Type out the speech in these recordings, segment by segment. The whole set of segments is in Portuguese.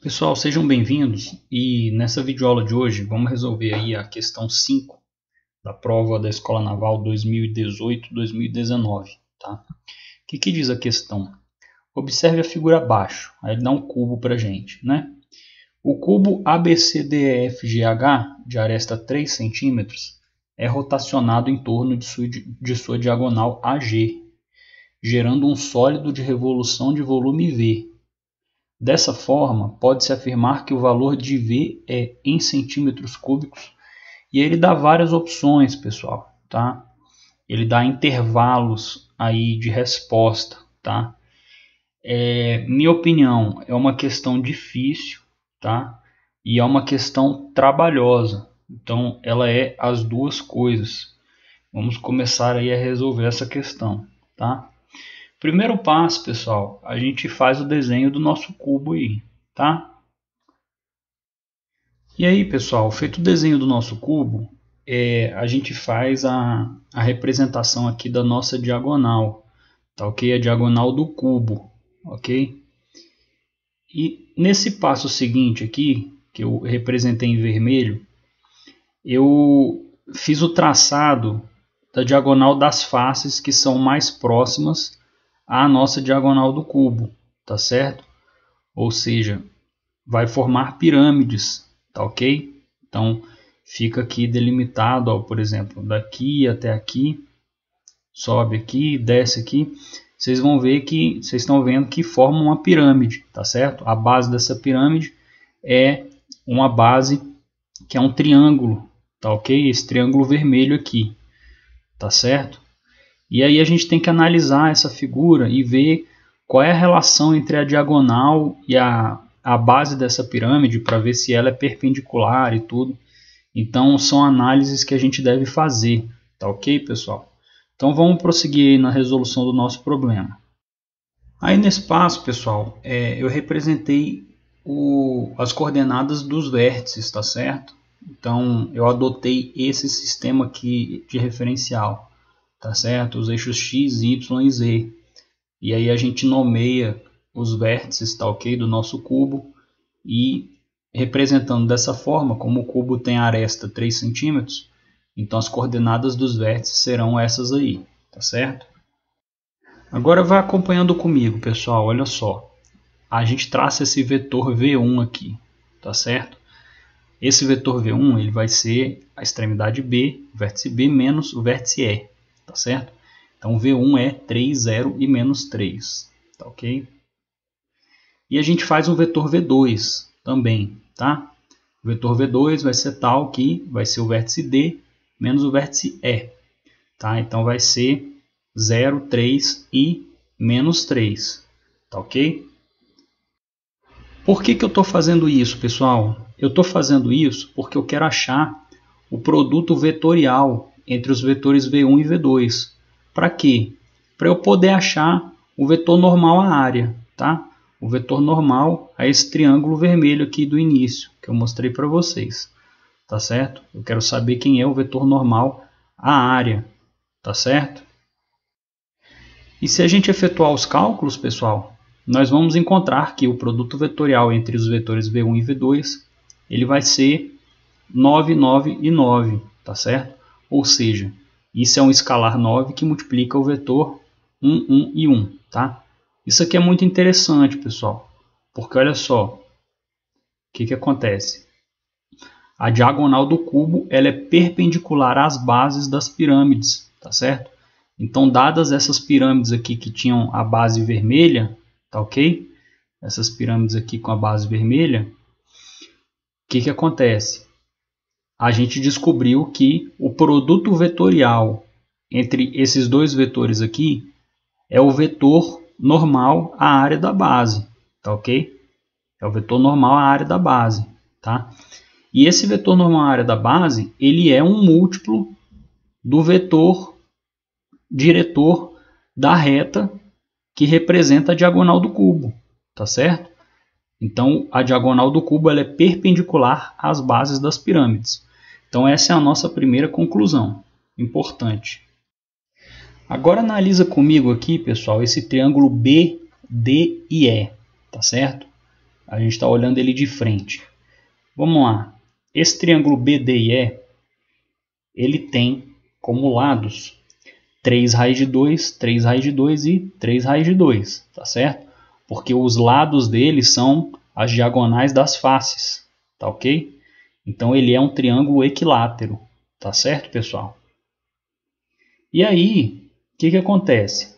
Pessoal, sejam bem-vindos e nessa videoaula de hoje vamos resolver aí a questão 5 da prova da Escola Naval 2018-2019, tá? O que diz a questão? Observe a figura abaixo, aí ele dá um cubo para a gente, né? O cubo ABCDEFGH, de aresta 3 cm, é rotacionado em torno de sua diagonal AG, gerando um sólido de revolução de volume V. Dessa forma, pode-se afirmar que o valor de V é em centímetros cúbicos e ele dá várias opções, pessoal, tá? Ele dá intervalos aí de resposta, tá? Minha opinião, é uma questão difícil, tá? E é uma questão trabalhosa, então ela é as duas coisas. Vamos começar aí a resolver essa questão, tá? Primeiro passo, pessoal, a gente faz o desenho do nosso cubo aí, tá? E aí, pessoal, feito o desenho do nosso cubo, a gente faz a representação aqui da nossa diagonal, tá ok? A diagonal do cubo, ok? E nesse passo seguinte aqui, que eu representei em vermelho, eu fiz o traçado da diagonal das faces que são mais próximas à nossa diagonal do cubo, tá certo? Ou seja, vai formar pirâmides, tá ok? Então, fica aqui delimitado, ó, por exemplo, daqui até aqui, sobe aqui, desce aqui, vocês vão ver que, vocês estão vendo que forma uma pirâmide, tá certo? A base dessa pirâmide é uma base que é um triângulo, tá ok? Esse triângulo vermelho aqui, tá certo? E aí a gente tem que analisar essa figura e ver qual é a relação entre a diagonal e a base dessa pirâmide para ver se ela é perpendicular e tudo. Então são análises que a gente deve fazer, tá ok, pessoal? Então vamos prosseguir na resolução do nosso problema. Aí nesse passo, pessoal, eu representei as coordenadas dos vértices, tá certo? Então eu adotei esse sistema aqui de referencial, tá certo? Os eixos x, y e z. E aí a gente nomeia os vértices, tá ok, do nosso cubo, e representando dessa forma, como o cubo tem aresta 3 cm, então as coordenadas dos vértices serão essas aí, tá certo? Agora vai acompanhando comigo, pessoal, olha só. A gente traça esse vetor V1 aqui, tá certo? Esse vetor V1 ele vai ser a extremidade B, o vértice B, menos o vértice E, tá certo? Então V1 é 3, 0 e menos 3, tá ok? E a gente faz um vetor V2 também, tá? O vetor V2 vai ser tal que vai ser o vértice D menos o vértice E, tá? Então vai ser 0, 3 e menos 3, tá ok? Por que eu estou fazendo isso, pessoal? Eu estou fazendo isso porque eu quero achar o produto vetorial entre os vetores V1 e V2. Para quê? Para eu poder achar o vetor normal à área, tá? O vetor normal a esse triângulo vermelho aqui do início, que eu mostrei para vocês, tá certo? Eu quero saber quem é o vetor normal à área, tá certo? E se a gente efetuar os cálculos, pessoal, nós vamos encontrar que o produto vetorial entre os vetores V1 e V2 ele vai ser 9, 9 e 9, tá certo? Ou seja, isso é um escalar 9 que multiplica o vetor 1, 1 e 1, tá? Isso aqui é muito interessante, pessoal, porque olha só, o que acontece? A diagonal do cubo ela é perpendicular às bases das pirâmides, tá certo? Então, dadas essas pirâmides aqui que tinham a base vermelha, tá ok? Essas pirâmides aqui com a base vermelha, o que acontece? A gente descobriu que o produto vetorial entre esses dois vetores aqui é o vetor normal à área da base, tá ok? É o vetor normal à área da base, tá? E esse vetor normal à área da base, ele é um múltiplo do vetor diretor da reta que representa a diagonal do cubo, tá certo? Então, a diagonal do cubo ela é perpendicular às bases das pirâmides. Então, essa é a nossa primeira conclusão, importante. Agora, analisa comigo aqui, pessoal, esse triângulo B, D e E, tá certo? A gente está olhando ele de frente. Vamos lá. Esse triângulo BDIE, ele tem como lados 3 raiz de 2, 3 raiz de 2 e 3 raiz de 2, tá certo? Porque os lados dele são as diagonais das faces, tá ok? Então ele é um triângulo equilátero, tá certo, pessoal? E aí, o que acontece?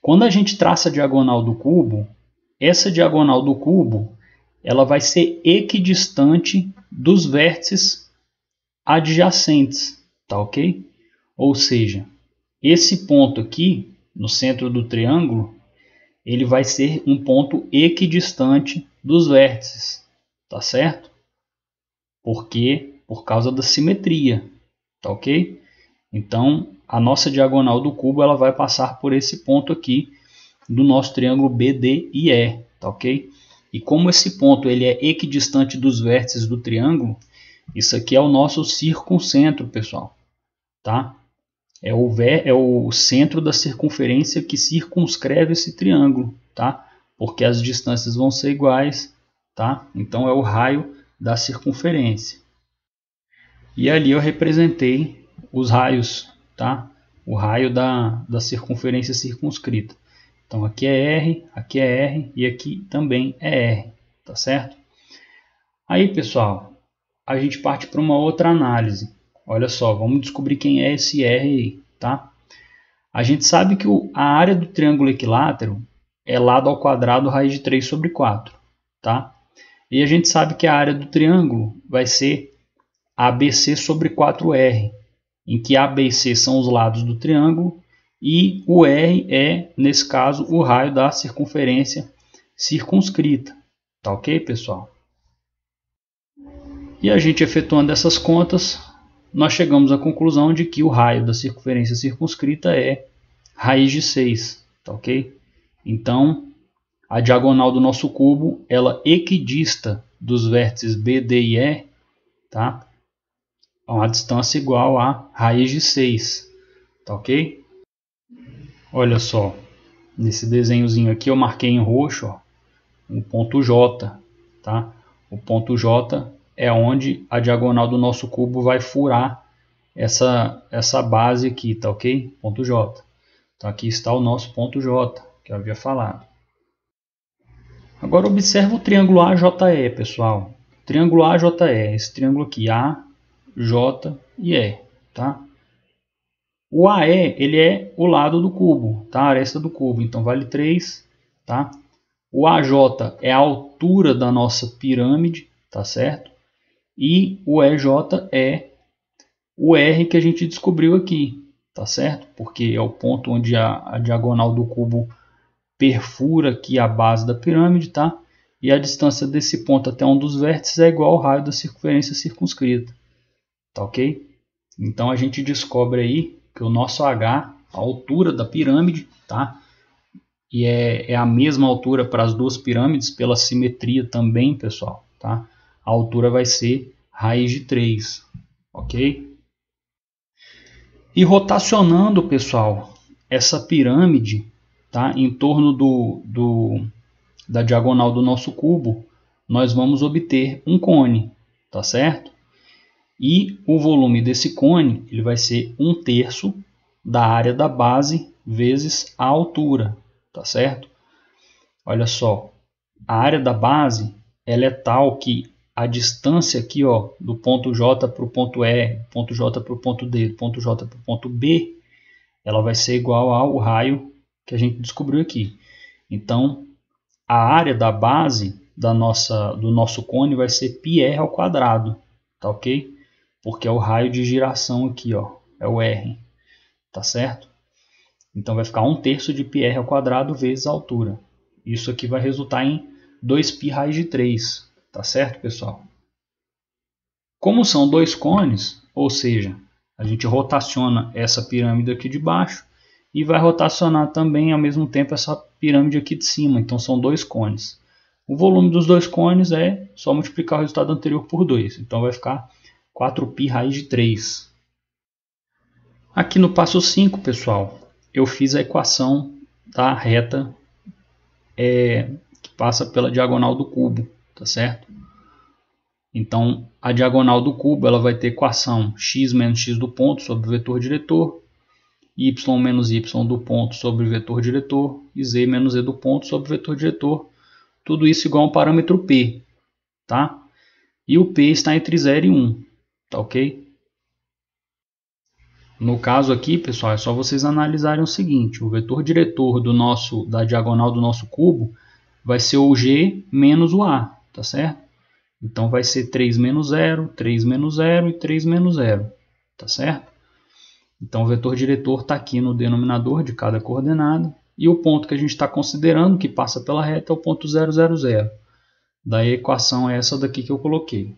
Quando a gente traça a diagonal do cubo, essa diagonal do cubo ela vai ser equidistante dos vértices adjacentes, tá ok? Ou seja, esse ponto aqui, no centro do triângulo, ele vai ser um ponto equidistante dos vértices, tá certo? Por causa da simetria, tá ok? Então, a nossa diagonal do cubo ela vai passar por esse ponto aqui do nosso triângulo BDIE, tá ok? E como esse ponto ele é equidistante dos vértices do triângulo, isso aqui é o nosso circuncentro, pessoal, tá? É o centro da circunferência que circunscreve esse triângulo, tá? Porque as distâncias vão ser iguais, tá? Então é o raio da circunferência. E ali eu representei os raios, tá? O raio da circunferência circunscrita. Então aqui é R e aqui também é R, tá certo? Aí, pessoal, a gente parte para uma outra análise. Olha só, vamos descobrir quem é esse R aí, tá? A gente sabe que a área do triângulo equilátero é lado ao quadrado raiz de 3 sobre 4, tá? E a gente sabe que a área do triângulo vai ser ABC sobre 4R, em que A, B e C são os lados do triângulo e o R é, nesse caso, o raio da circunferência circunscrita, tá ok, pessoal? E a gente efetuando essas contas, nós chegamos à conclusão de que o raio da circunferência circunscrita é raiz de 6, tá ok? Então, a diagonal do nosso cubo, ela equidista dos vértices B, D e E, tá? A uma distância igual a raiz de 6, tá ok? Olha só, nesse desenhozinho aqui eu marquei em roxo, ó, um ponto J, tá? O ponto J é onde a diagonal do nosso cubo vai furar essa base aqui, tá ok? Ponto J. Então aqui está o nosso ponto J, que eu havia falado. Agora observa o triângulo AJE, pessoal. Triângulo AJE, esse triângulo aqui, A, J e E, tá? O AE, ele é o lado do cubo, tá? A aresta do cubo, então vale 3, tá? O AJ é a altura da nossa pirâmide, tá certo? E o EJ é o R que a gente descobriu aqui, tá certo? Porque é o ponto onde a diagonal do cubo perfura aqui a base da pirâmide, tá? E a distância desse ponto até um dos vértices é igual ao raio da circunferência circunscrita, tá ok? Então a gente descobre aí que o nosso H, a altura da pirâmide, tá? E é a mesma altura para as duas pirâmides, pela simetria também, pessoal, tá? A altura vai ser raiz de 3, ok? E rotacionando, pessoal, essa pirâmide, tá? Em torno da diagonal do nosso cubo, nós vamos obter um cone, tá certo? E o volume desse cone ele vai ser 1/3 da área da base vezes a altura, tá certo? Olha só, a área da base ela é tal que a distância aqui, ó, do ponto J para o ponto E, ponto J para o ponto D, ponto J para o ponto B, ela vai ser igual ao raio que a gente descobriu aqui. Então, a área da base do nosso cone vai ser πr ao quadrado, tá ok? Porque é o raio de giração aqui, ó, é o R, tá certo? Então vai ficar 1/3 de πr ao quadrado vezes a altura. Isso aqui vai resultar em 2π raiz de 3, tá certo, pessoal? Como são dois cones, ou seja, a gente rotaciona essa pirâmide aqui de baixo e vai rotacionar também ao mesmo tempo essa pirâmide aqui de cima. Então são dois cones. O volume dos dois cones é só multiplicar o resultado anterior por 2. Então vai ficar 4π raiz de 3. Aqui no passo 5, pessoal, eu fiz a equação da reta que passa pela diagonal do cubo, tá certo? Então, a diagonal do cubo ela vai ter equação x menos x do ponto sobre o vetor diretor, y menos y do ponto sobre o vetor diretor e z menos z do ponto sobre o vetor diretor. Tudo isso igual a um parâmetro P, tá? E o P está entre 0 e 1, tá ok? No caso aqui, pessoal, é só vocês analisarem o seguinte: o vetor diretor da diagonal do nosso cubo vai ser o G menos o A, tá certo? Então vai ser 3 menos 0, 3 menos 0 e 3 menos 0, tá certo? Então o vetor diretor está aqui no denominador de cada coordenada. E o ponto que a gente está considerando, que passa pela reta, é o ponto 0, 0, 0. Daí a equação é essa daqui que eu coloquei.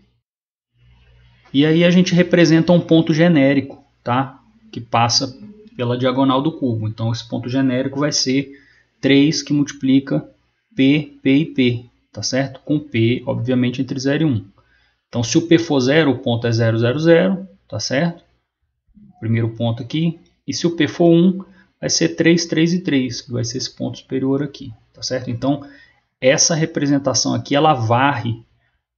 E aí a gente representa um ponto genérico, tá? Que passa pela diagonal do cubo. Então esse ponto genérico vai ser 3 que multiplica P, P e P, tá certo? Com P, obviamente, entre 0 e 1. Então se o P for 0, o ponto é 0, 0, 0, tá certo? Primeiro ponto aqui. E se o P for 1, vai ser 3, 3 e 3, que vai ser esse ponto superior aqui, tá certo? Então essa representação aqui, ela varre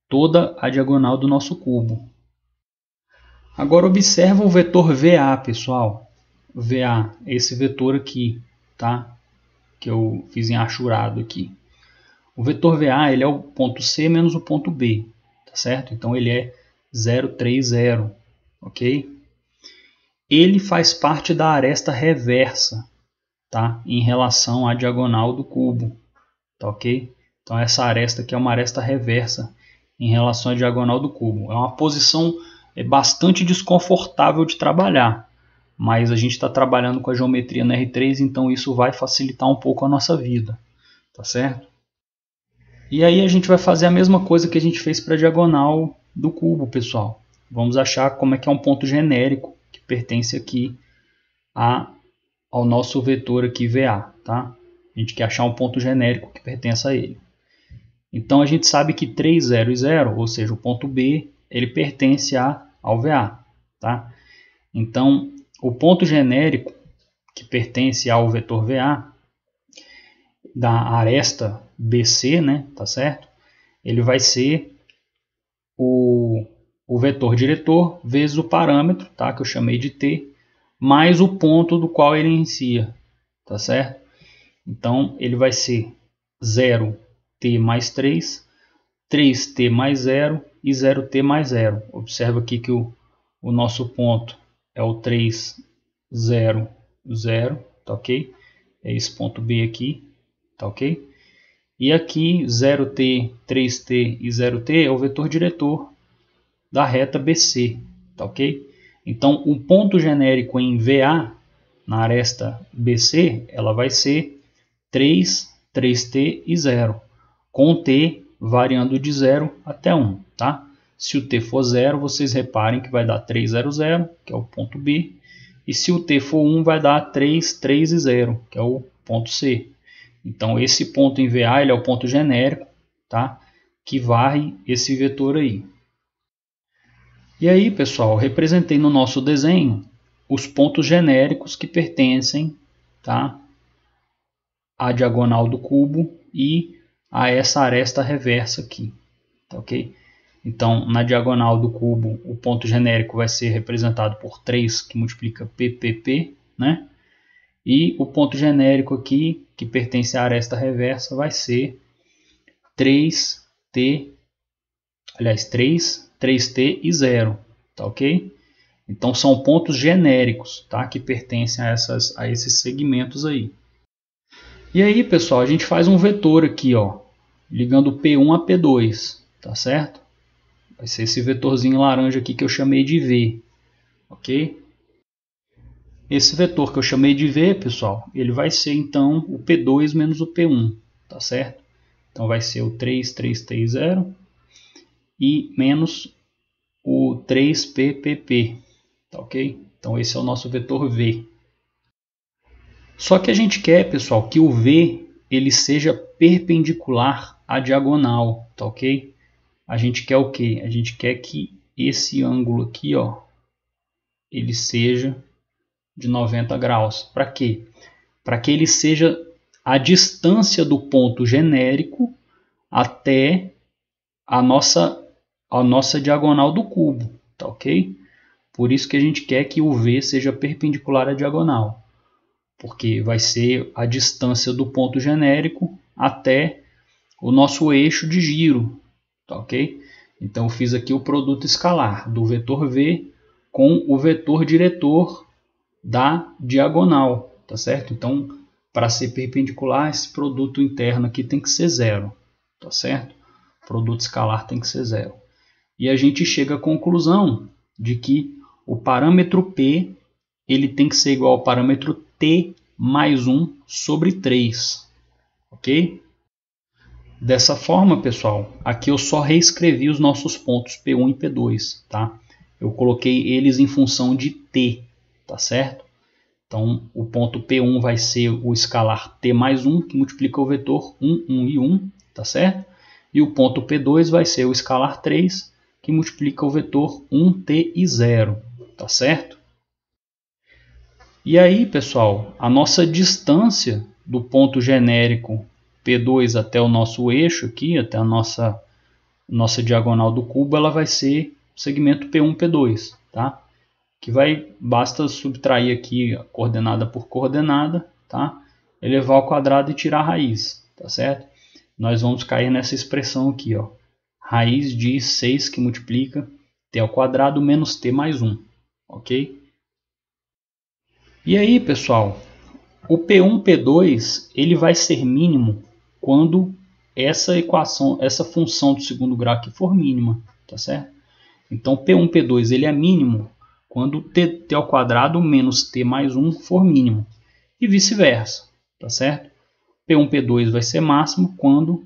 toda a diagonal do nosso cubo. Agora observa o vetor VA, pessoal. VA, esse vetor aqui, tá? Que eu fiz em achurado aqui. O vetor VA, ele é o ponto C menos o ponto B, tá certo? Então ele é 0, 3, 0, ok? Ele faz parte da aresta reversa, tá? Em relação à diagonal do cubo, tá ok? Então essa aresta aqui é uma aresta reversa em relação à diagonal do cubo. É uma posição bastante desconfortável de trabalhar, mas a gente está trabalhando com a geometria no R3, então isso vai facilitar um pouco a nossa vida, tá certo? E aí a gente vai fazer a mesma coisa que a gente fez para a diagonal do cubo, pessoal. Vamos achar como é que é um ponto genérico que pertence aqui ao nosso vetor aqui VA, tá? A gente quer achar um ponto genérico que pertence a ele. Então a gente sabe que 3, 0 e 0, ou seja, o ponto B, ele pertence ao VA, tá? Então o ponto genérico que pertence ao vetor VA da aresta BC, né, tá certo? Ele vai ser o vetor diretor vezes o parâmetro, tá, que eu chamei de T, mais o ponto do qual ele inicia, tá certo? Então ele vai ser 0t mais 3, 3t mais 0 e 0t mais 0. Observa aqui que o nosso ponto é o 3, 0, 0, tá ok? É esse ponto B aqui, tá ok? E aqui 0t, 3t e 0t é o vetor diretor da reta BC, tá ok? Então o ponto genérico em VA, na aresta BC, ela vai ser 3, 3t e 0, com t variando de 0 até 1, tá? Se o t for 0, vocês reparem que vai dar 3, 0, 0, que é o ponto B, e se o t for 1, vai dar 3, 3 e 0, que é o ponto C. Então esse ponto em VA ele é o ponto genérico, tá? Que varre esse vetor aí. E aí, pessoal, representei no nosso desenho os pontos genéricos que pertencem, tá, à diagonal do cubo e a essa aresta reversa aqui, tá ok? Então, na diagonal do cubo, o ponto genérico vai ser representado por 3, que multiplica PPP, né? E o ponto genérico aqui, que pertence à aresta reversa, vai ser 3t, aliás, 3, 3t e 0, tá ok? Então são pontos genéricos, tá? Que pertencem a esses segmentos aí. E aí, pessoal, a gente faz um vetor aqui, ó, ligando P1 a P2, tá certo? Vai ser esse vetorzinho laranja aqui que eu chamei de V, ok? Esse vetor que eu chamei de V, pessoal, ele vai ser então o P2 menos o P1, tá certo? Então vai ser o 3, 3t e 0 e menos o 3ppp, tá ok? Então esse é o nosso vetor V. Só que a gente quer, pessoal, que o V ele seja perpendicular à diagonal, tá ok? A gente quer o quê? A gente quer que esse ângulo aqui, ó, ele seja de 90 graus. Para quê? Para que ele seja a distância do ponto genérico até a nossa diagonal do cubo, tá ok? Por isso que a gente quer que o V seja perpendicular à diagonal, porque vai ser a distância do ponto genérico até o nosso eixo de giro, tá ok? Então eu fiz aqui o produto escalar do vetor V com o vetor diretor da diagonal, tá certo? Então, para ser perpendicular, esse produto interno aqui tem que ser zero, tá certo? O produto escalar tem que ser zero. E a gente chega à conclusão de que o parâmetro P ele tem que ser igual ao parâmetro T mais 1 sobre 3, ok? Dessa forma, pessoal, aqui eu só reescrevi os nossos pontos P1 e P2, tá? Eu coloquei eles em função de T, tá certo? Então, o ponto P1 vai ser o escalar T mais 1, que multiplica o vetor 1, 1 e 1, tá certo? E o ponto P2 vai ser o escalar 3, que multiplica o vetor 1t e 0, tá certo? E aí, pessoal, a nossa distância do ponto genérico P2 até o nosso eixo aqui, até a nossa diagonal do cubo, ela vai ser o segmento P1, P2, tá? Que basta subtrair aqui a coordenada por coordenada, tá? Elevar ao quadrado e tirar a raiz, tá certo? Nós vamos cair nessa expressão aqui, ó. Raiz de 6 que multiplica t ao quadrado menos t mais 1, ok? E aí, pessoal, o P1, P2, ele vai ser mínimo quando essa equação, essa função do segundo grau aqui for mínima, tá certo? Então, P1, P2, ele é mínimo quando t ao quadrado menos t mais 1 for mínimo. E vice-versa, tá certo? P1, P2 vai ser máximo quando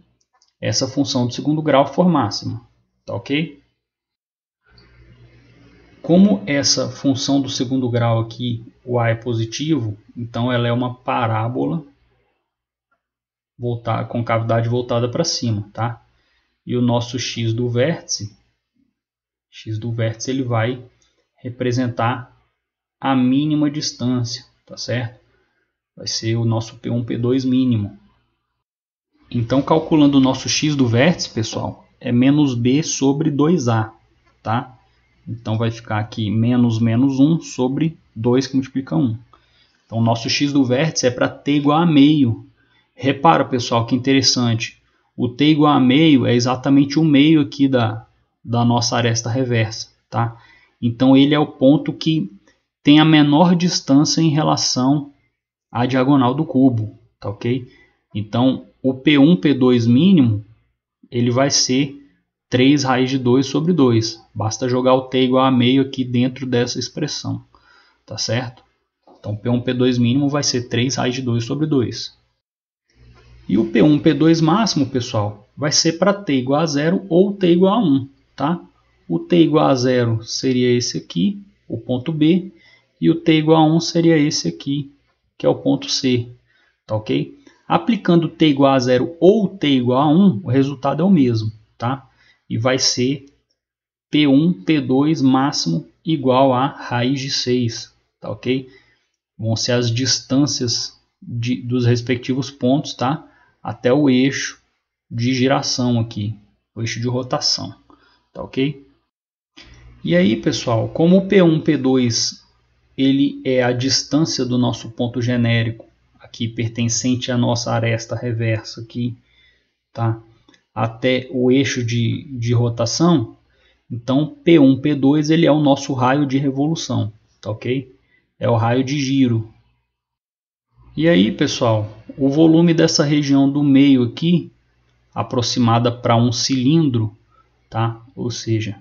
essa função do segundo grau for máxima, tá ok? Como essa função do segundo grau aqui, o a é positivo, então ela é uma parábola com cavidade voltada para cima, tá? E o nosso x do vértice ele vai representar a mínima distância, tá certo? Vai ser o nosso P1, P2 mínimo. Então, calculando o nosso x do vértice, pessoal, é menos b sobre 2a, tá? Então, vai ficar aqui menos 1 sobre 2 que multiplica 1. Então, o nosso x do vértice é para t igual a meio. Repara, pessoal, que interessante. O t igual a meio é exatamente o meio aqui da nossa aresta reversa, tá? Então, ele é o ponto que tem a menor distância em relação à diagonal do cubo, tá ok? Então, o P1, P2 mínimo, ele vai ser 3 raiz de 2 sobre 2. Basta jogar o t igual a meio aqui dentro dessa expressão, tá certo? Então, P1, P2 mínimo vai ser 3 raiz de 2 sobre 2. E o P1, P2 máximo, pessoal, vai ser para t igual a 0 ou t igual a 1, tá? O t igual a 0 seria esse aqui, o ponto B, e o t igual a 1 seria esse aqui, que é o ponto C, tá ok? Aplicando t igual a 0 ou t igual a 1, o resultado é o mesmo, tá? E vai ser P1, P2 máximo igual a raiz de 6, tá ok? Vão ser as distâncias dos respectivos pontos, tá? Até o eixo de giração aqui, o eixo de rotação, tá ok? E aí, pessoal, como o P1, P2 ele é a distância do nosso ponto genérico aqui pertencente à nossa aresta reversa aqui, tá? Até o eixo de rotação, então P1, P2 ele é o nosso raio de revolução, tá ok? É o raio de giro. E aí, pessoal, o volume dessa região do meio aqui, aproximada para um cilindro, tá? Ou seja,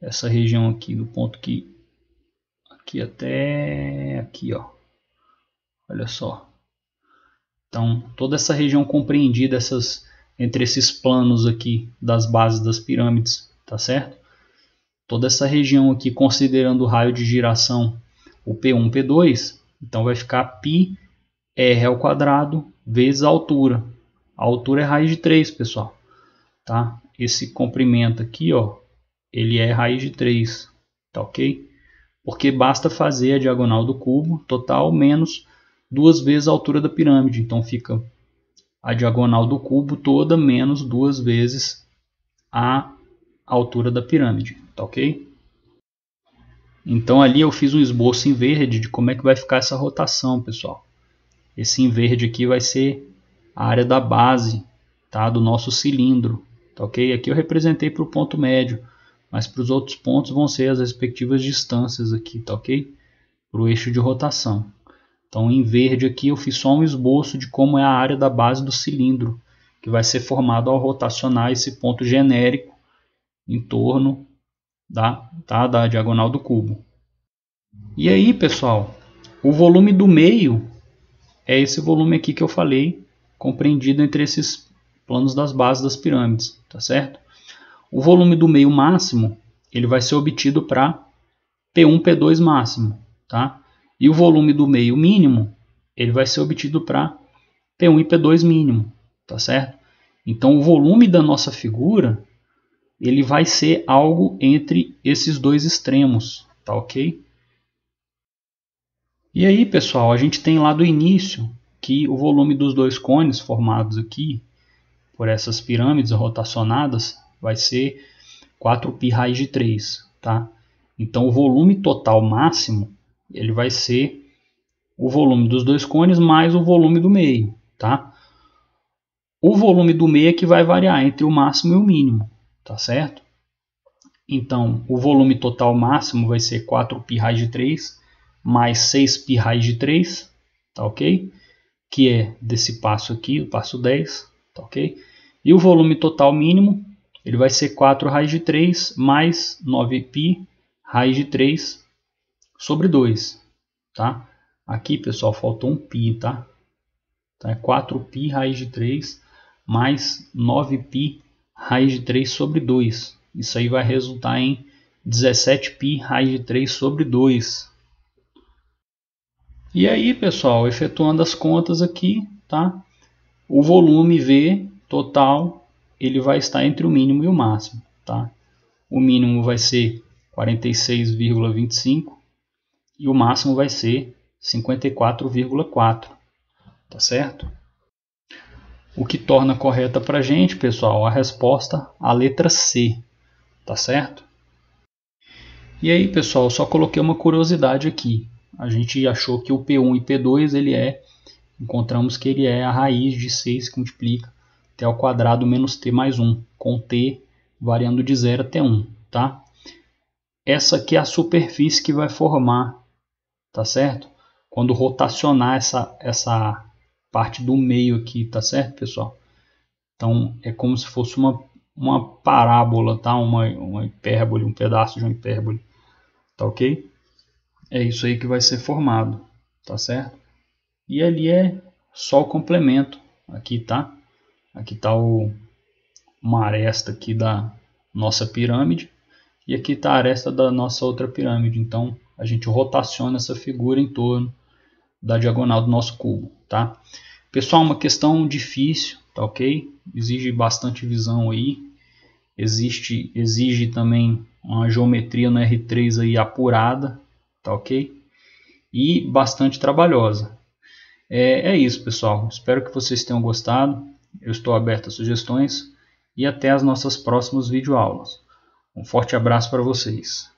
essa região aqui do ponto aqui até aqui, ó. Olha só. Então, toda essa região compreendida entre esses planos aqui das bases das pirâmides, tá certo? Toda essa região aqui, considerando o raio de giração, o P1, P2, então vai ficar πr ao quadrado vezes a altura. A altura é raiz de 3, pessoal. Tá? Esse comprimento aqui, ó, ele é raiz de 3, tá ok? Porque basta fazer a diagonal do cubo total menos 2 vezes a altura da pirâmide. Então fica a diagonal do cubo toda menos 2 vezes a altura da pirâmide, tá ok? Então ali eu fiz um esboço em verde de como é que vai ficar essa rotação, pessoal. Esse em verde aqui vai ser a área da base, tá, do nosso cilindro, tá ok? Aqui eu representei para o ponto médio, mas para os outros pontos vão ser as respectivas distâncias aqui, tá ok? Para o eixo de rotação. Então em verde aqui eu fiz só um esboço de como é a área da base do cilindro, que vai ser formado ao rotacionar esse ponto genérico em torno da diagonal do cubo. E aí, pessoal, o volume do meio é esse volume aqui que eu falei, compreendido entre esses planos das bases das pirâmides, tá certo? O volume do meio máximo, ele vai ser obtido para P1, P2 máximo, tá? E o volume do meio mínimo, ele vai ser obtido para P1 e P2 mínimo, tá certo? Então o volume da nossa figura, ele vai ser algo entre esses dois extremos, tá ok? E aí, pessoal, a gente tem lá do início que o volume dos dois cones formados aqui por essas pirâmides rotacionadas vai ser 4π raiz de 3, tá? Então o volume total máximo, ele vai ser o volume dos dois cones mais o volume do meio, tá? O volume do meio é que vai variar entre o máximo e o mínimo, tá certo? Então, o volume total máximo vai ser 4π raiz de 3 mais 6π raiz de 3, tá ok? Que é desse passo aqui, o passo 10, tá ok? E o volume total mínimo, ele vai ser 4 raiz de 3 mais 9π raiz de 3 sobre 2, tá? Aqui, pessoal, faltou um π, tá? Então é 4π raiz de 3 mais 9π raiz de 3 sobre 2. Isso aí vai resultar em 17π raiz de 3 sobre 2. E aí, pessoal, efetuando as contas aqui, tá? O volume V total, ele vai estar entre o mínimo e o máximo, tá? O mínimo vai ser 46,25 e o máximo vai ser 54,4, tá certo? O que torna correta para a gente, pessoal, a resposta, a letra C, tá certo? E aí, pessoal, só coloquei uma curiosidade aqui. A gente achou que o P1 e P2 encontramos que ele é a raiz de 6 que multiplica t ao quadrado menos t mais 1, com t variando de 0 até 1, tá? Essa aqui é a superfície que vai formar, tá certo? Quando rotacionar essa parte do meio aqui, tá certo, pessoal? Então é como se fosse uma parábola, tá? Uma hipérbole, um pedaço de uma hipérbole, tá ok? É isso aí que vai ser formado, tá certo? E ali é só o complemento, aqui tá? Aqui tá uma aresta aqui da nossa pirâmide e aqui tá a aresta da nossa outra pirâmide. Então a gente rotaciona essa figura em torno da diagonal do nosso cubo, tá? Pessoal, uma questão difícil, tá ok? Exige bastante visão aí. Exige também uma geometria no R3 aí apurada, tá ok? E bastante trabalhosa. É isso, pessoal. Espero que vocês tenham gostado. Eu estou aberto a sugestões e até as nossas próximas videoaulas. Um forte abraço para vocês.